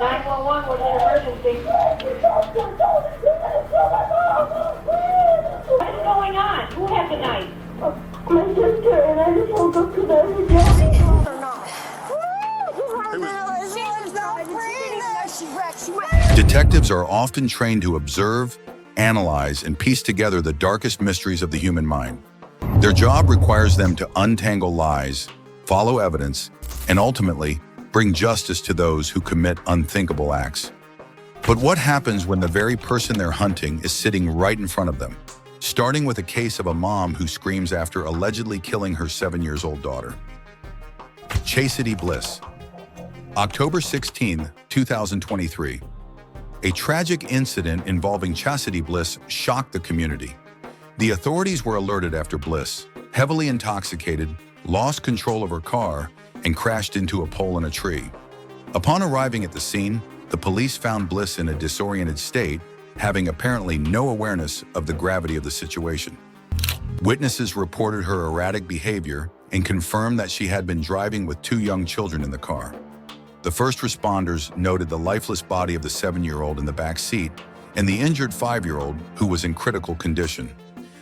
911 was an emergency. What is going on? Who has the knife? My sister, and I just woke up to them. Detectives are often trained to observe, analyze, and piece together the darkest mysteries of the human mind. Their job requires them to untangle lies, follow evidence, and ultimately bring justice to those who commit unthinkable acts. But what happens when the very person they're hunting is sitting right in front of them? Starting with a case of a mom who screams after allegedly killing her 7-year-old daughter. Chasity Bliss. October 16, 2023. A tragic incident involving Chasity Bliss shocked the community. The authorities were alerted after Bliss, heavily intoxicated, lost control of her car and crashed into a pole in a tree. Upon arriving at the scene, the police found Bliss in a disoriented state, having apparently no awareness of the gravity of the situation. Witnesses reported her erratic behavior and confirmed that she had been driving with 2 young children in the car. The first responders noted the lifeless body of the 7-year-old in the back seat and the injured 5-year-old who was in critical condition.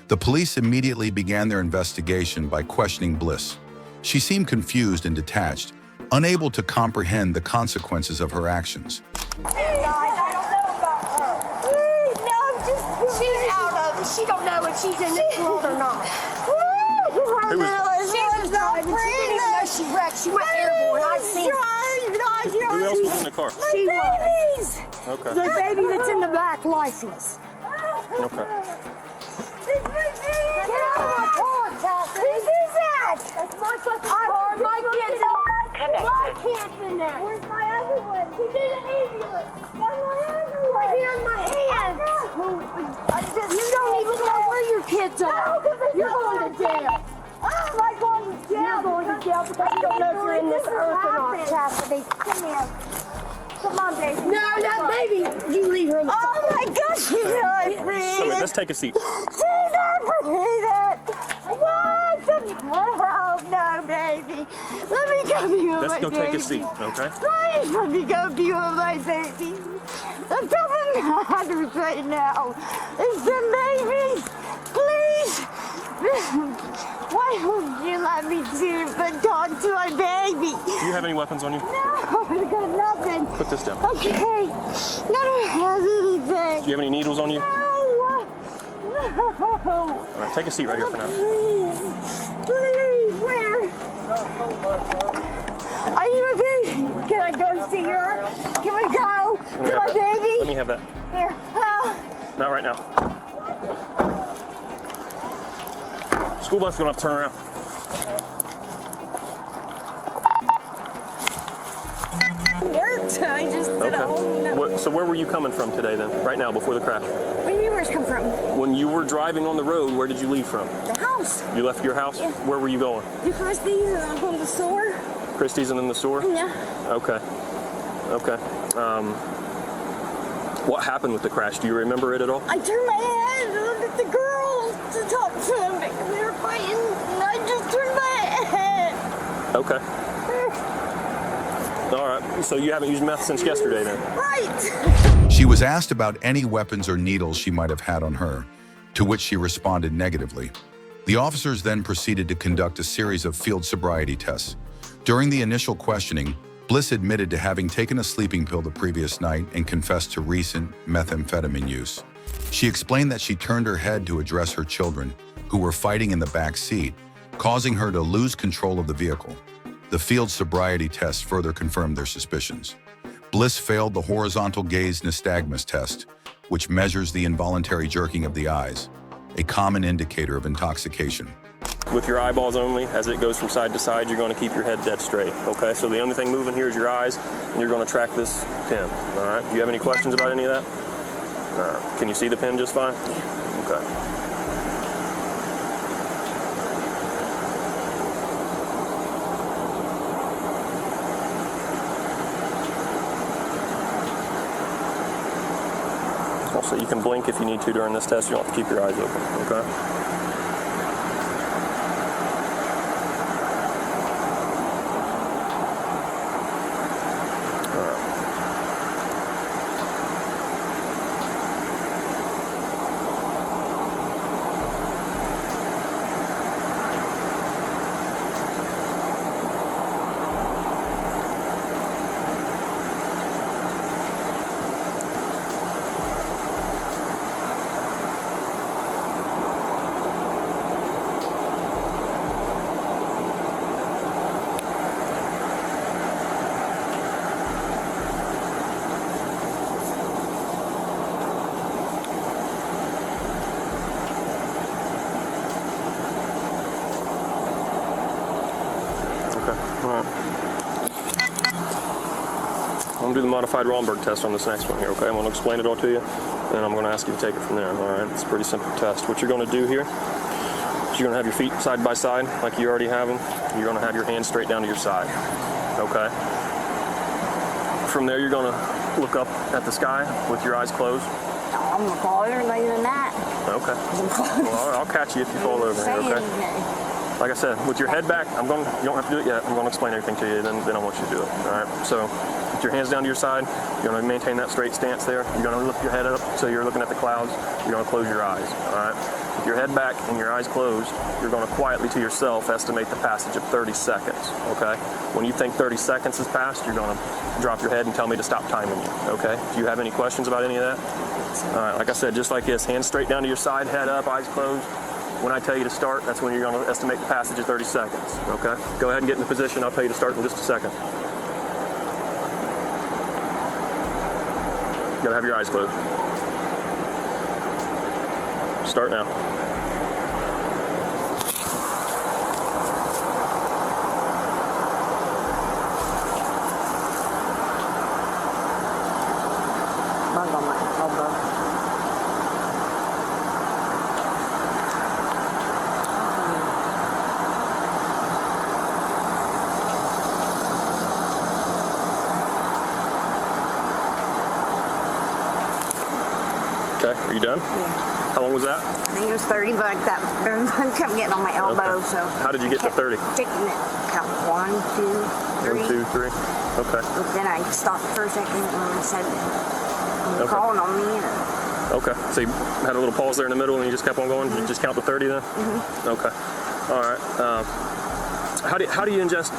The police immediately began their investigation by questioning Bliss. She seemed confused and detached, unable to comprehend the consequences of her actions. She don't know if she's in this world or not. She wrecked. She went airborne. I've seen her. Who else was in the car? She was. Okay. The baby that's in the back, lifeless. Okay. Get out of my car, Chelsea. Who is that? That's my fucking car. My kid's in there. Where's my other one? He's in the ambulance. That's my other one. Here in my hands. You don't even know where your kids are. You're going to jail. Oh, my going to jail. You're going to jail because you don't know if you're in this earth or not, Chastity. Come here. Come on, baby. No, that baby. You leave her alone. Oh, my gosh, she's not breathing. So wait, let's take a seat. She's not breathing. What? Oh, no, baby. Let me go be with Let's my go baby. take a seat, okay? Please let me go be with my baby. It doesn't matter right now. It's the baby. Please. Why won't you let me see but talk to my baby? Do you have any weapons on you? No, I got nothing. Put this down. Okay. None of it has anything. Do you have any needles on you? No. No. All right, take a seat right here for now. Please, where? Are you okay? Can I go see her? Can we go to my baby? Let me have that. Here. Not right now. School bus is going to have to turn around. I just did a whole Okay. So where were you coming from today then? Right now, before the crash? Where do you yours come from? When you were driving on the road, where did you leave from? The house. You left your house? Yeah. Where were you going? To Christie's and I'm going to the store. Christie's and in the store? Yeah. Okay. Okay. What happened with the crash? Do you remember it at all? I turned my head and looked at the girls to talk to them because they were fighting, and I just turned my head. Okay. All right. So you haven't used meth since yesterday then? Right. She was asked about any weapons or needles she might have had on her, to which she responded negatively. The officers then proceeded to conduct a series of field sobriety tests. During the initial questioning, Bliss admitted to having taken a sleeping pill the previous night and confessed to recent methamphetamine use. She explained that she turned her head to address her children, who were fighting in the back seat, causing her to lose control of the vehicle. The field sobriety test further confirmed their suspicions. Bliss failed the horizontal gaze nystagmus test, which measures the involuntary jerking of the eyes, a common indicator of intoxication. With your eyeballs only, as it goes from side to side, you're going to keep your head dead straight, okay? So the only thing moving here is your eyes, and you're going to track this pin, all right? Do you have any questions about any of that? All right. Can you see the pin just fine? Okay. Also, you can blink if you need to during this test. You don't have to keep your eyes open, okay? going to do the modified Romberg test on this next one here, okay? I'm going to explain it all to you, and I'm going to ask you to take it from there, all right? It's a pretty simple test. What you're going to do here is you're going to have your feet side by side like you already have them. You're going to have your hands straight down to your side, okay? From there, you're going to look up at the sky with your eyes closed. I'm going to fall over later than that. Okay. Well, I'll catch you if you fall over here, okay? Like I said, with your head back, you don't have to do it yet. I'm going to explain everything to you, then I want you to do it. All right? So, with your hands down to your side, you're going to maintain that straight stance there. You're going to lift your head up so you're looking at the clouds. You're going to close your eyes. All right? With your head back and your eyes closed, you're going to quietly to yourself estimate the passage of 30 seconds. Okay? When you think 30 seconds has passed, you're going to drop your head and tell me to stop timing you. Okay? Do you have any questions about any of that? All right. Like I said, just like this, hands straight down to your side, head up, eyes closed. When I tell you to start, that's when you're going to estimate the passage of 30 seconds, okay? Go ahead and get in the position. I'll tell you to start in just a second. You gotta have your eyes closed. Start now. Bug on my elbow. Okay, are you done? Yeah. How long was that? I think it was 30, but that bug kept getting on my elbow, Okay. so. How did you get to 30? Taking it, count 1, 2, 3. 1, 2, 3. Okay. But then I stopped for a second and I said, Okay. calling on me. Okay, so you had a little pause there in the middle and you just kept on going? You just count to 30 then? Mm-hmm. Okay. All right. How do you ingest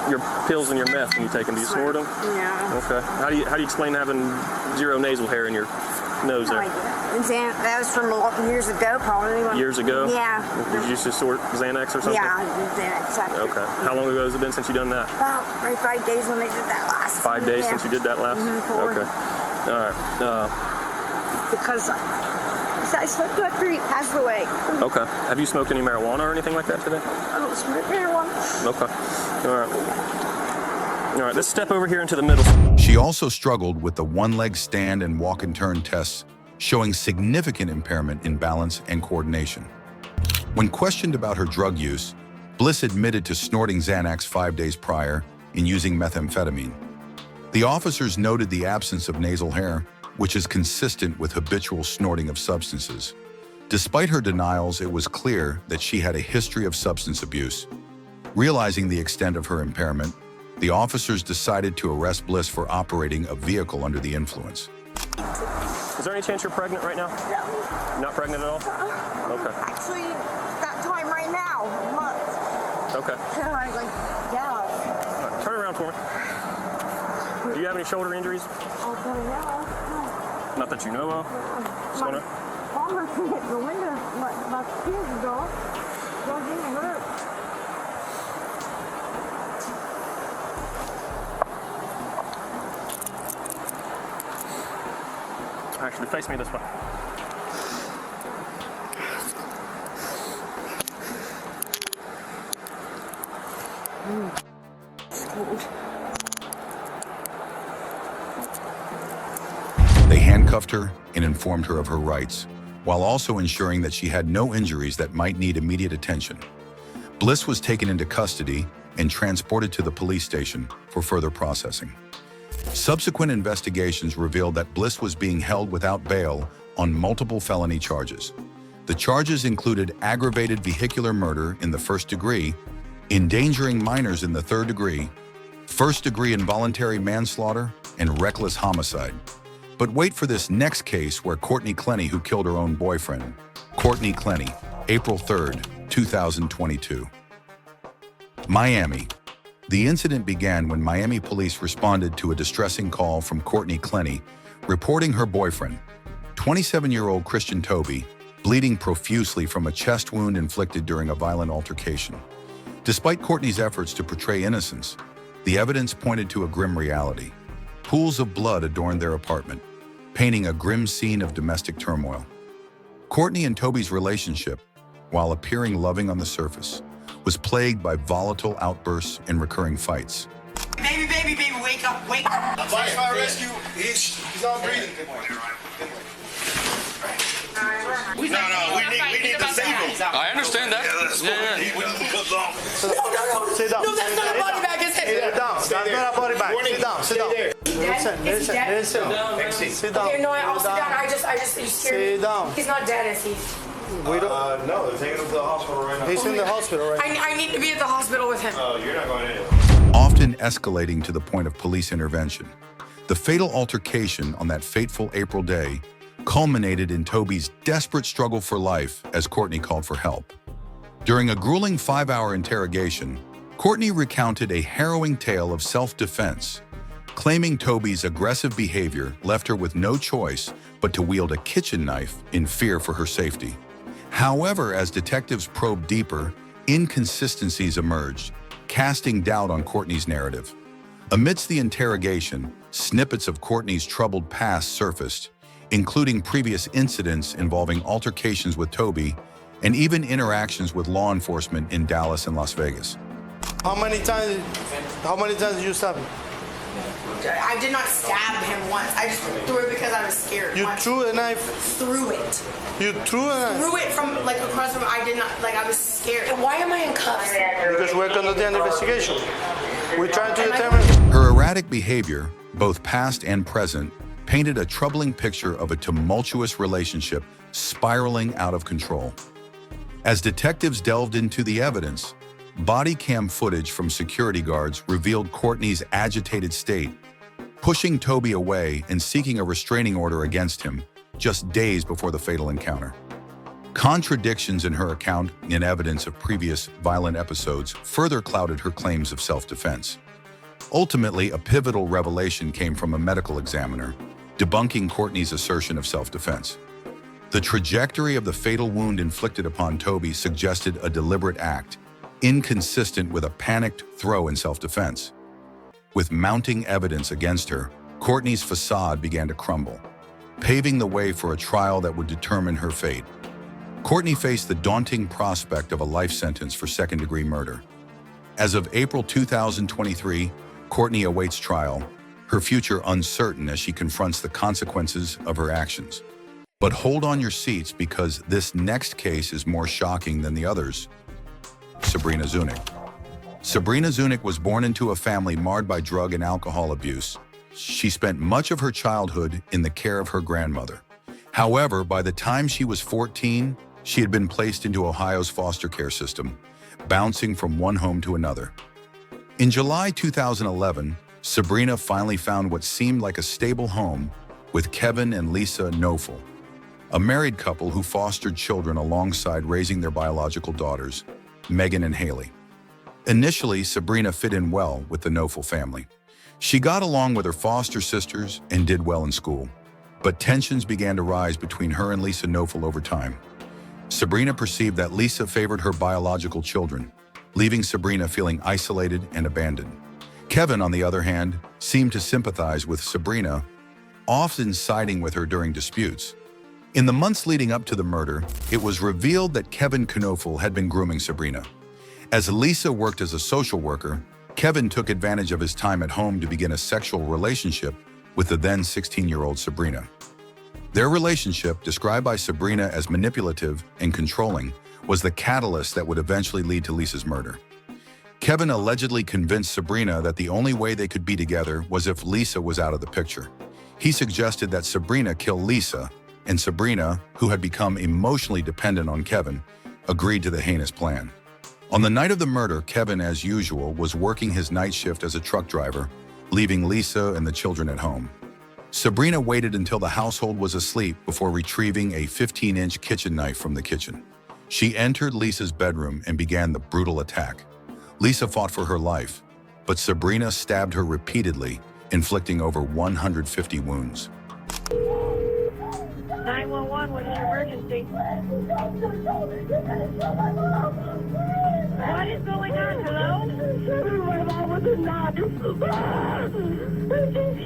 your pills and your meth when you take them? Do you snort them? Yeah. Okay. How do you explain having 0 nasal hair in your nose there? That was from years ago, probably. Years ago? Yeah. Did you used to snort Xanax or something? Yeah, I did Xanax. Okay. How long ago has it been since you done that? About 5 days when they did that last. 5 days Yeah. since you did that last? Four. Okay. All right. Because I smoked after he passed away. Okay. Have you smoked any marijuana or anything like that today? I don't smoke marijuana. Okay. All right. All right. Let's step over here into the middle. She also struggled with the one-leg stand and walk and turn tests, showing significant impairment in balance and coordination. When questioned about her drug use, Bliss admitted to snorting Xanax 5 days prior and using methamphetamine. The officers noted the absence of nasal hair, which is consistent with habitual snorting of substances. Despite her denials, it was clear that she had a history of substance abuse. Realizing the extent of her impairment, the officers decided to arrest Bliss for operating a vehicle under the influence. Is there any chance you're pregnant right now? No. You're not pregnant at all? Okay. Actually, that time right now, months. Okay. And I was like, yeah. All right. Turn around for me. Do you have any shoulder injuries? I'll put it out. Not that you know of? Just My gonna... father hit the window my kids ago. Don't get me hurt. Actually, face me this way. They handcuffed her and informed her of her rights, while also ensuring that she had no injuries that might need immediate attention. Bliss was taken into custody and transported to the police station for further processing. Subsequent investigations revealed that Bliss was being held without bail on multiple felony charges. The charges included aggravated vehicular murder in the 1st degree, endangering minors in the 3rd degree, 1st degree involuntary manslaughter, and reckless homicide. But wait for this next case where Courtney Clenney, who killed her own boyfriend. Courtney Clenney, April 3rd, 2022. Miami. The incident began when Miami police responded to a distressing call from Courtney Clenney, reporting her boyfriend, 27-year-old Christian Toby, bleeding profusely from a chest wound inflicted during a violent altercation. Despite Courtney's efforts to portray innocence, the evidence pointed to a grim reality. Pools of blood adorned their apartment, painting a grim scene of domestic turmoil. Courtney and Toby's relationship, while appearing loving on the surface, was plagued by volatile outbursts and recurring fights. Baby, baby, baby, wake wake up, wake up. Advice fire rescue. He's not breathing. We need to save him. I understand that. Yeah. Sit down. No, that's not a body bag, is it? Sit down. That's not a body bag. Sit down. Sit down. Listen. Sit down. Okay, no, I'll sit down. I just, you scared me. Sit down. He's not dead, is he? We don't. No, they're taking him to the hospital right now. He's in the hospital right now. I need to be at the hospital with him. You're not going anywhere. Often escalating to the point of police intervention. The fatal altercation on that fateful April day culminated in Toby's desperate struggle for life as Courtney called for help. During a grueling 5-hour interrogation, Courtney recounted a harrowing tale of self-defense, claiming Toby's aggressive behavior left her with no choice but to wield a kitchen knife in fear for her safety. However, as detectives probed deeper, inconsistencies emerged, casting doubt on Courtney's narrative. Amidst the interrogation, snippets of Courtney's troubled past surfaced, including previous incidents involving altercations with Toby and even interactions with law enforcement in Dallas and Las Vegas. How many times did you stab him? I did not stab him once. I just threw it because I was scared. You threw a knife. Threw it. You threw a knife. Threw it from like across the room. I did not, like I was scared. Why am I in cuffs? Because we're conducting an investigation. We're trying to determine. Her erratic behavior, both past and present, painted a troubling picture of a tumultuous relationship spiraling out of control. As detectives delved into the evidence, body cam footage from security guards revealed Courtney's agitated state, pushing Toby away and seeking a restraining order against him just days before the fatal encounter. Contradictions in her account and evidence of previous violent episodes further clouded her claims of self-defense. Ultimately, a pivotal revelation came from a medical examiner, debunking Courtney's assertion of self-defense. The trajectory of the fatal wound inflicted upon Toby suggested a deliberate act, inconsistent with a panicked throw in self-defense. With mounting evidence against her, Courtney's facade began to crumble, paving the way for a trial that would determine her fate. Courtney faced the daunting prospect of a life sentence for second-degree murder. As of April 2023, Courtney awaits trial, her future uncertain as she confronts the consequences of her actions. But hold on your seats because this next case is more shocking than the others. Sabrina Zunick. Sabrina Zunick was born into a family marred by drug and alcohol abuse. She spent much of her childhood in the care of her grandmother. However, by the time she was 14, she had been placed into Ohio's foster care system, bouncing from one home to another. In July 2011, Sabrina finally found what seemed like a stable home with Kevin and Lisa Knofel, a married couple who fostered children alongside raising their biological daughters, Megan and Haley. Initially, Sabrina fit in well with the Knofel family. She got along with her foster sisters and did well in school, but tensions began to rise between her and Lisa Knofel over time. Sabrina perceived that Lisa favored her biological children, leaving Sabrina feeling isolated and abandoned. Kevin, on the other hand, seemed to sympathize with Sabrina, often siding with her during disputes. In the months leading up to the murder, it was revealed that Kevin Knofel had been grooming Sabrina. As Lisa worked as a social worker, Kevin took advantage of his time at home to begin a sexual relationship with the then 16-year-old Sabrina. Their relationship, described by Sabrina as manipulative and controlling, was the catalyst that would eventually lead to Lisa's murder. Kevin allegedly convinced Sabrina that the only way they could be together was if Lisa was out of the picture. He suggested that Sabrina kill Lisa, and Sabrina, who had become emotionally dependent on Kevin, agreed to the heinous plan. On the night of the murder, Kevin, as usual, was working his night shift as a truck driver, leaving Lisa and the children at home. Sabrina waited until the household was asleep before retrieving a 15-inch kitchen knife from the kitchen. She entered Lisa's bedroom and began the brutal attack. Lisa fought for her life, but Sabrina stabbed her repeatedly, inflicting over 150 wounds. 911, what is your emergency? What is going on? Hello? My mom was a knife. She's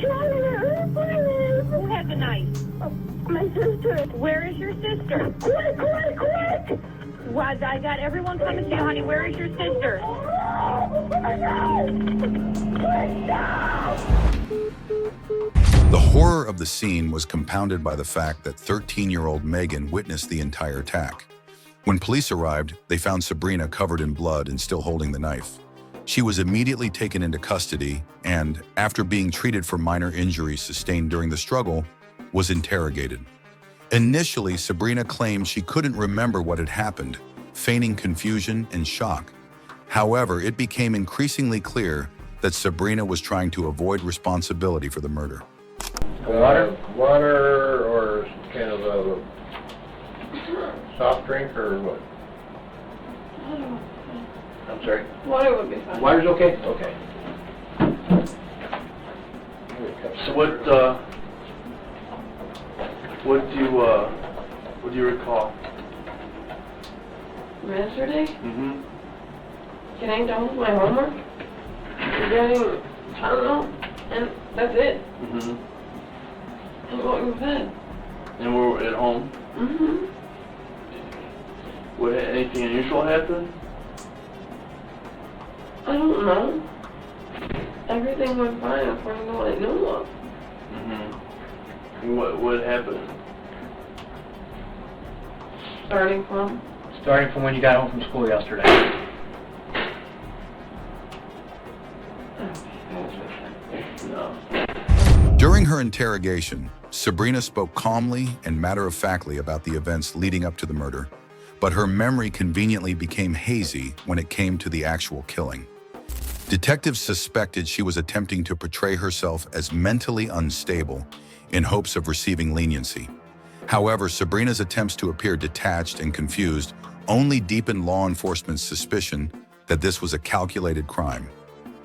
shooting her. Who has a knife? My sister. Where is your sister? Quick! Well, I got everyone coming to you, honey. Where is your sister? The horror of the scene was compounded by the fact that 13-year-old Megan witnessed the entire attack. When police arrived, they found Sabrina covered in blood and still holding the knife. She was immediately taken into custody and, after being treated for minor injuries sustained during the struggle, was interrogated. Initially, Sabrina claimed she couldn't remember what had happened, feigning confusion and shock. However, it became increasingly clear that Sabrina was trying to avoid responsibility for the murder. Water or kind of a soft drink or what? I'm sorry? Water would be fine. Water's okay? Okay. So what do you recall? From yesterday? Mm-hmm. Getting done with my homework? Getting, I don't know, and that's it. Mm-hmm. And going to bed. And we're at home? Mm-hmm. What, anything unusual happen? I don't know. Everything went fine according to what I know of. Mm-hmm. What happened? Starting from? Starting from when you got home from school yesterday. No. During her interrogation, Sabrina spoke calmly and matter-of-factly about the events leading up to the murder, but her memory conveniently became hazy when it came to the actual killing. Detectives suspected she was attempting to portray herself as mentally unstable in hopes of receiving leniency. However, Sabrina's attempts to appear detached and confused only deepened law enforcement's suspicion that this was a calculated crime,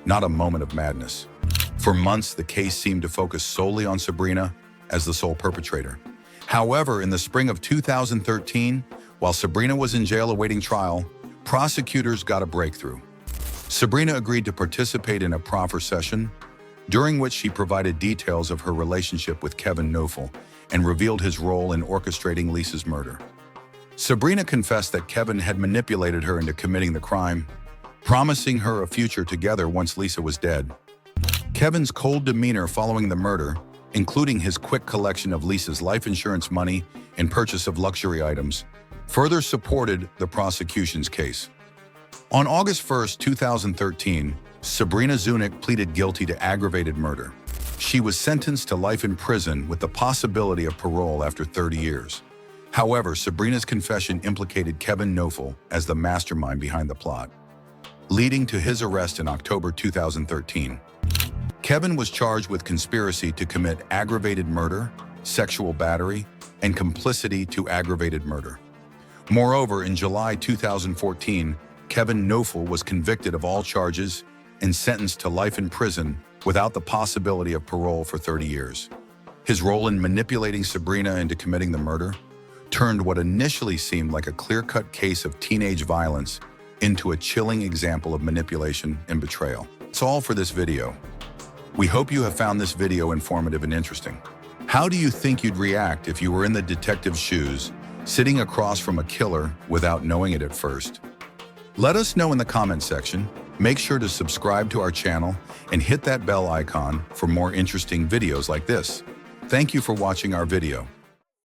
not a moment of madness. For months, the case seemed to focus solely on Sabrina as the sole perpetrator. However, in the spring of 2013, while Sabrina was in jail awaiting trial, prosecutors got a breakthrough. Sabrina agreed to participate in a proffer session, during which she provided details of her relationship with Kevin Knofel and revealed his role in orchestrating Lisa's murder. Sabrina confessed that Kevin had manipulated her into committing the crime, promising her a future together once Lisa was dead. Kevin's cold demeanor following the murder, including his quick collection of Lisa's life insurance money and purchase of luxury items, further supported the prosecution's case. On August 1, 2013, Sabrina Zunick pleaded guilty to aggravated murder. She was sentenced to life in prison with the possibility of parole after 30 years. However, Sabrina's confession implicated Kevin Knofel as the mastermind behind the plot, leading to his arrest in October 2013. Kevin was charged with conspiracy to commit aggravated murder, sexual battery, and complicity to aggravated murder. Moreover, in July 2014, Kevin Knofel was convicted of all charges and sentenced to life in prison without the possibility of parole for 30 years. His role in manipulating Sabrina into committing the murder turned what initially seemed like a clear-cut case of teenage violence into a chilling example of manipulation and betrayal. That's all for this video. We hope you have found this video informative and interesting. How do you think you'd react if you were in the detective's shoes, sitting across from a killer without knowing it at first? Let us know in the comment section. Make sure to subscribe to our channel and hit that bell icon for more interesting videos like this. Thank you for watching our video.